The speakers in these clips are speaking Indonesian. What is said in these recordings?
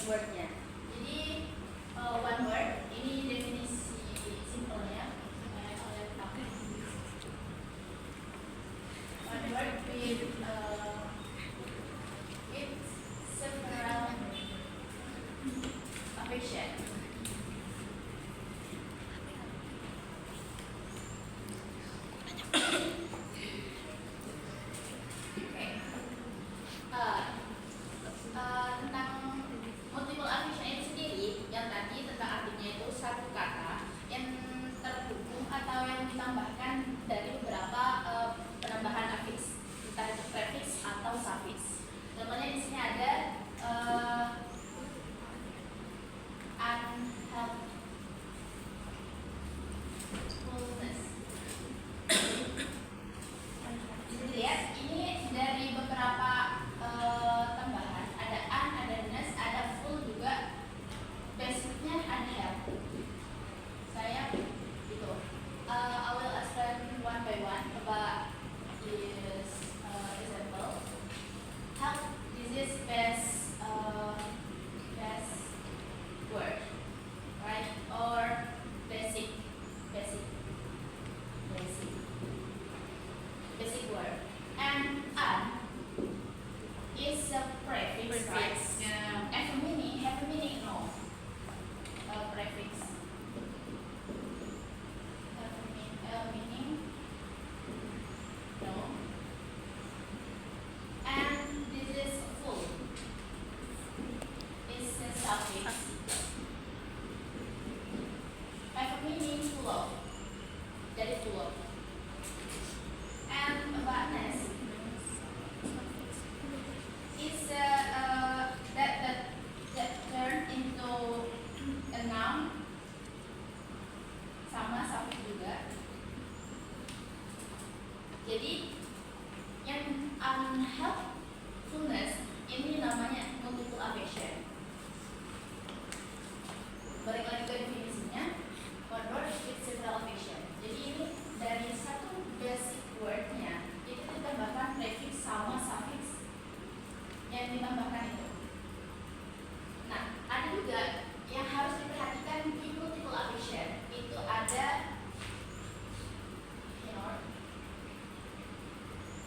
base wordnya. Jadi one word ini definisi simpelnya. One word with several affixes. Tentang multiple affixes itu sendiri, yang tadi tentang artinya itu satu kata yang terhubung atau yang ditambahkan dari beberapa penambahan affix, entah itu prefix atau suffix. Contohnya di sini ada unhelpfulness. Bisa dilihat ini dari beberapa tambahan, ada un, ada ness, ada full juga. Basicnya unhelp. Saya itu I will explain one by one about this example. Help, this is best word, right? Or basic word. And is a prefix, right? Yeah. Have a meaning, no. Prefix. Have a meaning, no. And this is full. It's a suffix. Have a meaning, full of. That is full of. And aboutness is that turn into a noun, sama suffix juga. Jadi yang unhelpfulness ini namanya multiple affixes. Balik lagi ke definisinya, one word with several affixes. Jadi ini dari satu basic wordnya itu ditambahkan prefix sama suffix yang ditambahkan itu. Nah, ada juga yang harus diperhatikan di multiple affixes. Itu ada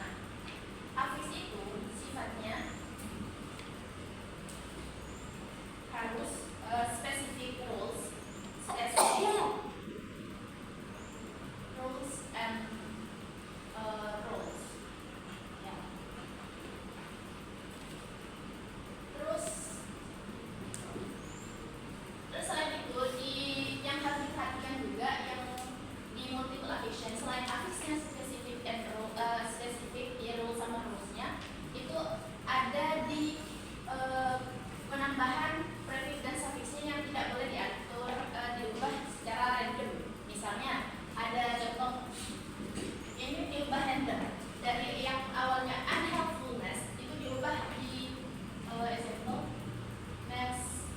nah, affix itu sifatnya harus specific rules and roles. Ya. Terus selain itu yang harus diperhatikan juga yang di multiple affixes, selain affixnya spesifik dan spesifik rule sama rulesnya, itu ada di penambahan prefix dan suffixnya yang tidak boleh diatur diubah secara random. Misalnya ada contoh ini diubah random dari yang awalnya unhelpfulness itu diubah di example next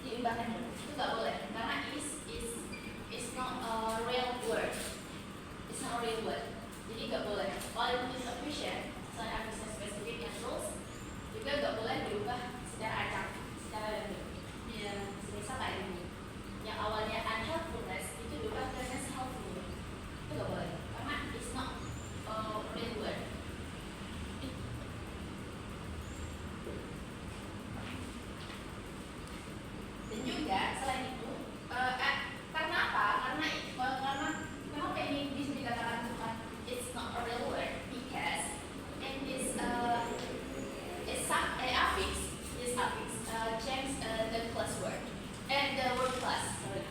diubah random itu nggak boleh karena is not a real word, jadi nggak boleh. Kalau itu sufficient, selain affixnya spesifik yang rules juga nggak boleh diubah secara acak, secara random. Ya, misal kayak ini, yang awalnya unhelpfulness itu diubah ke helpful, itu nggak boleh karena it's not a real word. Dan juga selain itu, karena apa? Karena kenapa ini bisa dikatakan bukan it's not a real word? Because in this affix change the class word and the word class. Sorry.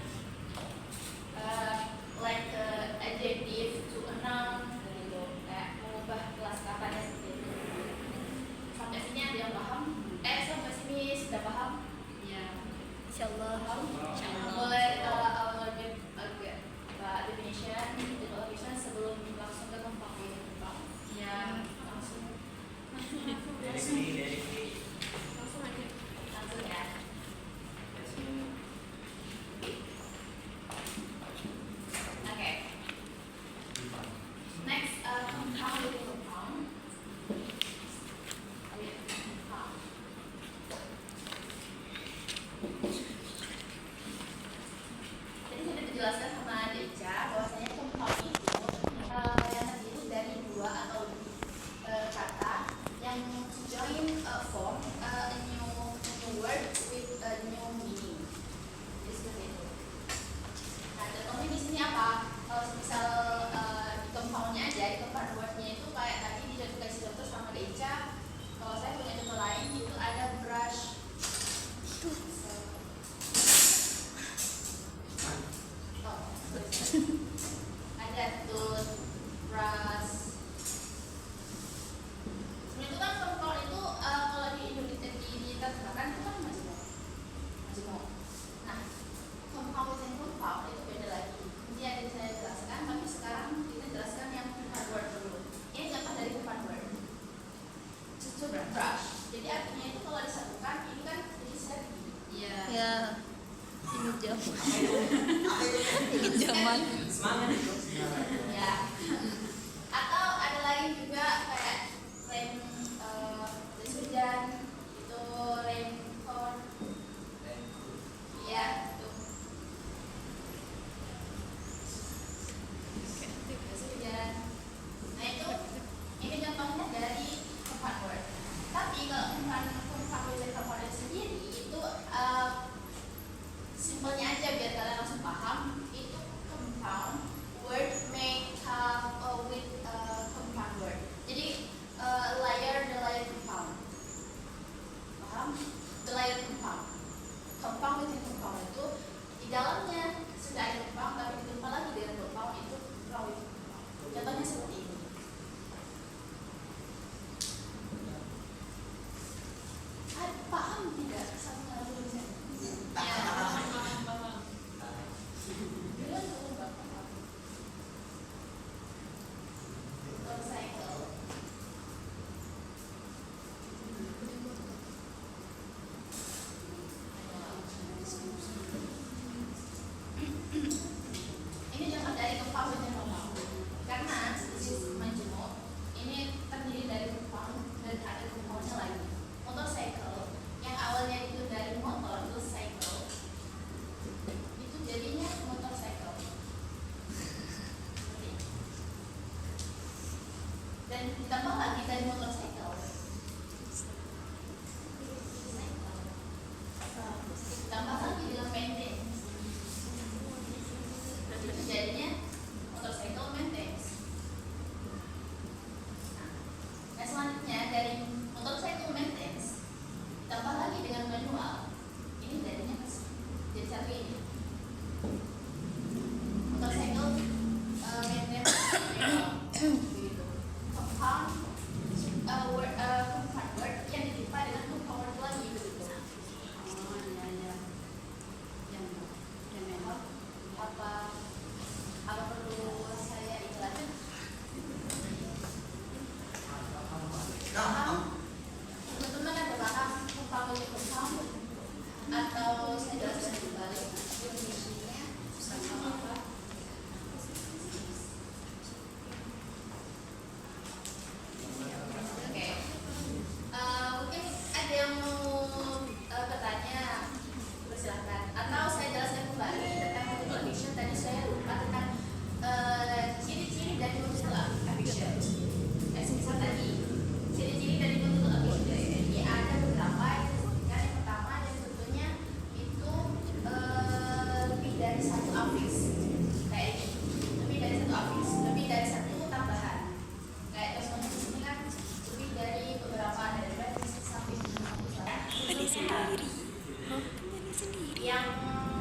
Like adjective to a noun, gitu. Kayak mengubah kelas katanya seperti itu. Sampai sini ada yang paham? Sampai sini sudah paham? Ya. Insyaallah. Boleh lanjut agak definition sebelum langsung ke tempat ini, Pak. Ya, langsung. word with a new meaning. Jadi seperti itu. Nah, contohnya di sini apa? Kalau misal di compoundnya aja, di compound wordnya itu kayak tadi dikasih contoh sama Deca. Kalau saya punya contoh lain itu ada brush. Ada toothbrush. Sebenarnya itu kan compound itu kalau di Indonesia diterjemahkan itu kan masih mau. Nah, compound dan compound itu beda lagi. Nanti akan saya jelaskan, tapi sekarang kita jelaskan yang compound word dulu. Ini contoh dari compound word. Toothbrush. Jadi artinya itu kalau disatukan ini kan jadi set. Iya. Ya, ini zaman. Semangat itu. Ya. Atau ada lagi juga kayak rain jas hujan itu raincoat. Ya, itu. Jas hujan. Nah itu ini contohnya dari compound word. Tapi kalau compound word sendiri itu simpelnya aja biar kalian langsung paham. Itu compound word make up with compound word. Jadi the layer compound. Paham? The layer compound. Compound with compound itu di dalamnya sudah ada compound tapi ditambah lagi dengan compound itu compound with compound. Contohnya seperti ini. Paham tidak sama tulisan? Ya, paham. Dulu tuh Bapak. Motorcycle. Ini contoh dari compound dan compound. Karena jenis majemuk ini terdiri dari compound dan ada compoundnya lagi. Motorcycle yang awalnya itu dari motor itu cycle itu jadinya motorcycle. Dan ditambah lagi dari motorcycle ditambah lagi dengan maintenance itu jadinya motorcycle maintenance. Nah selanjutnya dari motorcycle maintenance ditambah lagi dengan manual ini jadinya jadi satu ini motorcycle maintenance manual. Begitu. Compound word yang ditipa dengan compound word lagi begitu. Apa perlu saya jelaskan? Teman-teman ada paham compound with compound atau saya jelaskan kembali definisinya sama apa? Oke. Mungkin ada yang mau bertanya, bersilahkan. Atau saya jelaskan kembali tentang multiple addiction. Tadi saya lupa tentang ciri-ciri dari multiple addiction. Misal tadi ciri-ciri dari multiple addiction. Jadi ada beberapa yang disebutkan. Yang pertama yang tentunya itu lebih dari satu afiks. Kayak ini. Lebih dari satu afiks. Lebih dari satu tambahan. Kayak contohnya di sini kan lebih dari beberapa dari sampai 50. Tadi sendiri. Yang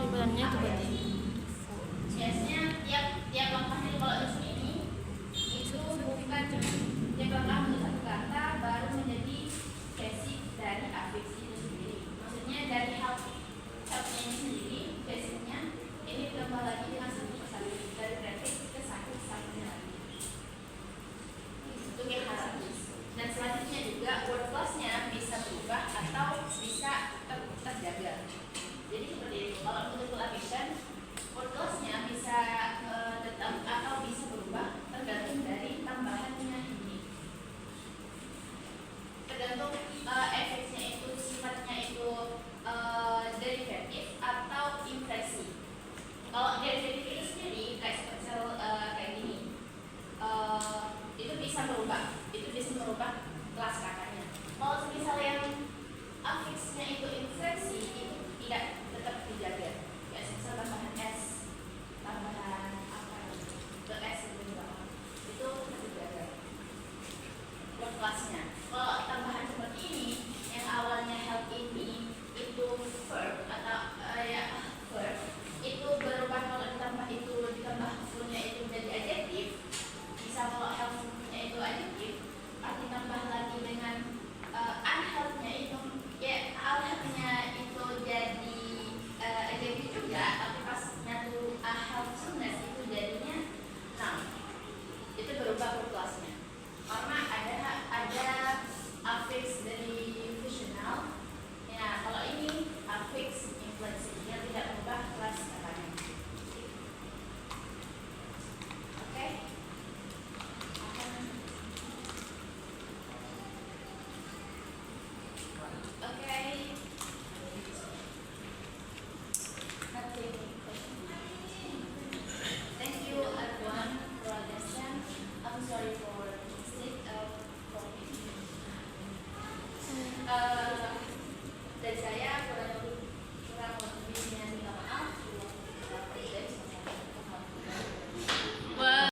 Liburannya tuh berarti. biasanya tiap langkahnya kalau di ini itu bukan tiap langkah untuk satu kata baru menjadi basic dari afiks itu sendiri. Maksudnya dari helpnya ini sendiri basicnya ini ditambah lagi dengan satu persatu dari prefix ke satunya lagi. Itu yang harapis. Dan selanjutnya juga word clause-nya bisa berubah atau bisa terjaga. Jadi seperti itu. Kalau multiple addition, word clause-nya bisa tetap atau bisa berubah tergantung dari tambahannya ini. Tergantung efeknya itu sifatnya itu derivatif atau infleksi. Kalau derivatif itu sendiri kayak kayak gini, itu bisa berubah kelas kakaknya. Kalau misal yang afiksnya itu infleksi tidak